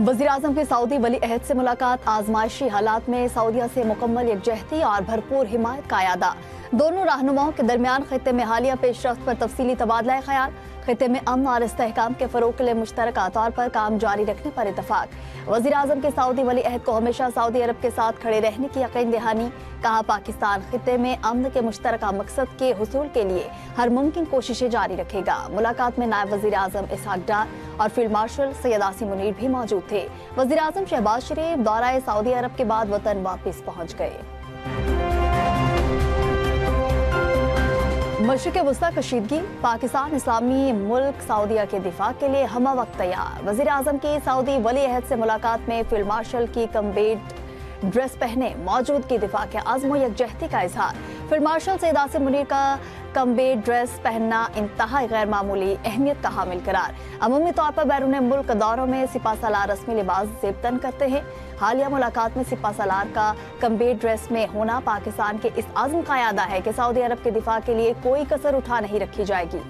वज़ीर-ए-आज़म की सऊदी वली अहद से मुलाकात, आजमाइशी हालात में सऊदीया से मुकम्मल यकजहती और भरपूर हिमायत का यादा। दोनों रहनुमाओं के दरमियान खित्ते में हालिया पेशरफ्त पर तफसीली तबादला ख्याल, खित्ते में अमन और इस्तेहकाम के फरोग के लिए मुश्तरका तौर पर काम जारी रखने पर इतफाक। वज़ीर-ए-आज़म के सऊदी वली अहद को हमेशा सऊदी अरब के साथ खड़े रहने की यकीन दहानी, कहा पाकिस्तान खित्ते में अमन के मुश्तरका मकसद के हुसूल के लिए हर मुमकिन कोशिशें जारी रखेगा। मुलाकात में नायब वज़ीर-ए-आज़म इसहाक डार और फील्ड मार्शल सैयद आसिम मुनीर भी मौजूद थे। वज़ीर-ए-आज़म शहबाज शरीफ दौरा सऊदी अरब के बाद वतन वापस पहुंच गए। मशरिक़ वस्ता कशीदगी, पाकिस्तान इस्लामी मुल्क सऊदीया के दिफा के लिए हमा वक्त तैयार। वज़ीर-ए-आज़म की सऊदी वली अहद से मुलाकात में फील्ड मार्शल की कम्बेट ड्रेस पहने मौजूदगी दिफा के आज़म यकजहती का इजहार। फील्ड मार्शल सैयद आसिम मुनीर का कम्बेट ड्रेस पहनना इंतहाई गैर मामूली अहमियत का हामिल करार। अमूमी तौर पर बैरून मुल्क दौरों में सिपा सलार रस्मी लिबास ज़ेबतन करते हैं। हालिया मुलाकात में सिपा सलार का कम्बेट ड्रेस में होना पाकिस्तान के इस आज़म का यादा है कि सऊदी अरब के दिफा के लिए कोई कसर उठा नहीं रखी जाएगी।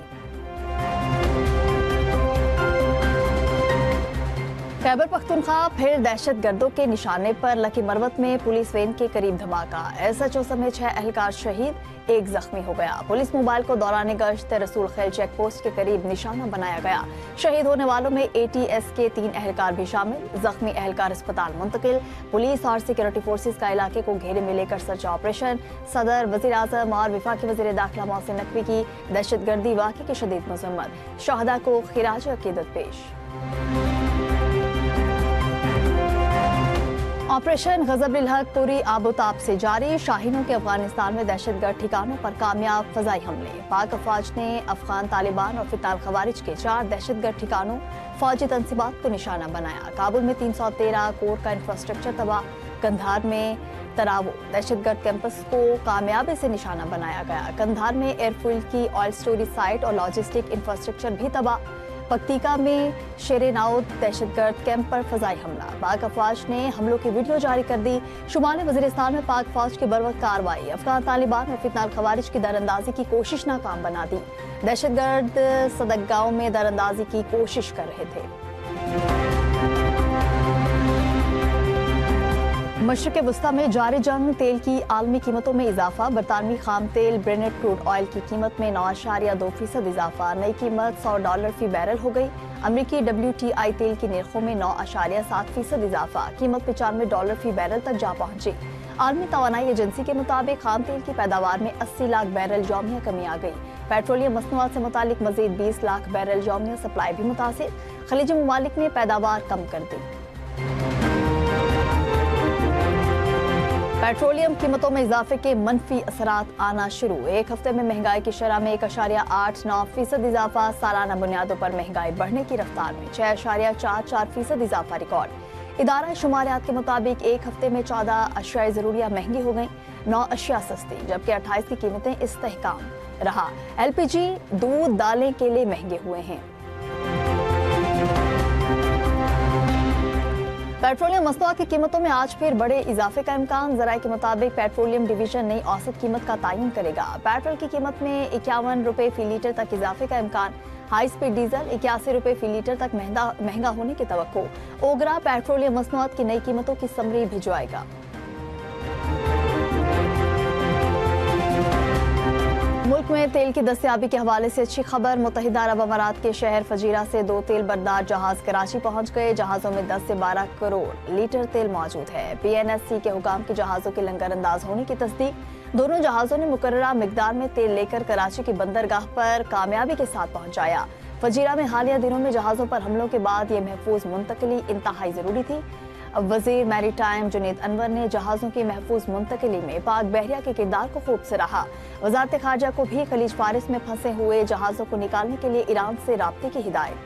खैबर पख्तूनख्वा फिर दहशत गर्दों के निशाने पर, लकी मरवत में पुलिस वैन के करीब धमाका, SHO समेत 6 एहलकार शहीद, 1 जख्मी हो गया। पुलिस मोबाइल को दौरान गश्त रसूल खैल चेक पोस्ट के करीब निशाना बनाया गया। शहीद होने वालों में ATS के 3 एहलकार भी शामिल, जख्मी एहलकार अस्पताल मुंतकिल। पुलिस और सिक्योरिटी फोर्सेज का इलाके को घेरे में लेकर सर्च ऑपरेशन। सदर, वज़ीर-ए-आज़म और वफाकी वज़ीर दाखिला मोहसिन नकवी की दहशत गर्दी वाक़े की शदीद मज़म्मत, शहदा को खिराज अकीदत पेश। ऑपरेशन गज़ब-उल हक पूरी आबोताब से जारी, शाहीनों के अफगानिस्तान में दहशतगर्द ठिकानों पर कामयाब फजाई हमले। पाक अफवाज ने अफगान तालिबान और फिताल खवारिज के 4 दहशतगर्द ठिकानों फौजी तंसीबात को निशाना बनाया। काबुल में 313 कोर का इंफ्रास्ट्रक्चर तबाह, कंधार में तरावो दहशतगर्द कैंपस को कामयाबी से निशाना बनाया गया। कंधार में एयरफील्ड की ऑयल स्टोरेज साइट और लॉजिस्टिक इंफ्रास्ट्रक्चर भी तबाह। पक्तिका में शेरे नाउद दहशतगर्द कैंप पर फजाई हमला, पाक अफवाज ने हमलों की वीडियो जारी कर दी। शुमाली वज़ीरिस्तान में पाक फौज की बरवक्त कार्रवाई, अफगान तालिबान और फितनाल खवारिज की दरअंदाजी की कोशिश नाकाम बना दी। दहशतगर्द सदक गांव में दरअंदाजी की कोशिश कर रहे थे। मशरिक़ वस्ता में जारी जंग, तेल की आलमी कीमतों में इजाफा। बरतानवी खाम तेल ब्रेनेट क्रूड ऑयल की कीमत में 9.2% इजाफा, नई कीमत $100 फी बैरल हो गई। अमरीकी WTI तेल की निर्खों में 9.7% इजाफा, कीमत $95 फी बैरल तक जा पहुंची। आलमी तवानाई एजेंसी के मुताबिक खाम तेल की पैदावार में 80 लाख बैरल यौमिया कमी आ गई। पेट्रोलियम मसनूआत से मुतालिक मजीद 20 लाख बैरल यौमिया सप्लाई भी मुतासिर, खलीजी ममालिक ने पैदावार कम कर दी। पेट्रोलियम कीमतों में इजाफे के मनफी असरात आना शुरू। एक हफ्ते में महंगाई की शरह में 1.89% इजाफा, सालाना बुनियादों पर महंगाई बढ़ने की रफ्तार में 6.44% इजाफा रिकॉर्ड। इदारा शुमारियात के मुताबिक एक हफ्ते में 14 अशियाए ज़रूरिया महंगी हो गई, 9 अशिया सस्ती, जबकि 28 की कीमतें इस्तेहकाम रहा। LPG, दूध, दालें, केले महंगे हुए हैं। पेट्रोलियम मसनूआत की कीमतों में आज फिर बड़े इजाफे का इम्कान। ज़राए के मुताबिक पेट्रोलियम डिवीजन नई औसत कीमत का तयन करेगा। पेट्रोल की कीमत में 51 रुपए फी लीटर तक इजाफे का इम्कान। हाई स्पीड डीजल 81 रुपए फी लीटर तक महंगा होने की तवक्को। ओगरा पेट्रोलियम मसनूआत की नई कीमतों की समरी भिजवाएगा। मुल्क में तेल की दस्तयाबी के हवाले से अच्छी खबर। मुत्तहिदा अरब अमारात के शहर फजीरा से 2 तेल बरदार जहाज कराची पहुंच गए। जहाजों में 10 से 12 करोड़ लीटर तेल मौजूद है। PNSC के हुकाम के जहाजों के लंगर अंदाज होने की तस्दीक। दोनों जहाजों ने मुकर्ररा मिकदार में तेल लेकर कराची की बंदरगाह पर कामयाबी के साथ पहुंचाया। फजीरा में हालिया दिनों में जहाजों पर हमलों के बाद ये महफूज मुंतकली इंतहाई जरूरी थी। वजीर मैरीटाइम जुनैद अनवर ने जहाजों की महफूज मुंतकली में पाक बहरिया के किरदार को खूब सराहा। वजारत खारजा को भी खलीज फारिस में फंसे हुए जहाजों को निकालने के लिए ईरान से राब्ते की हिदायत।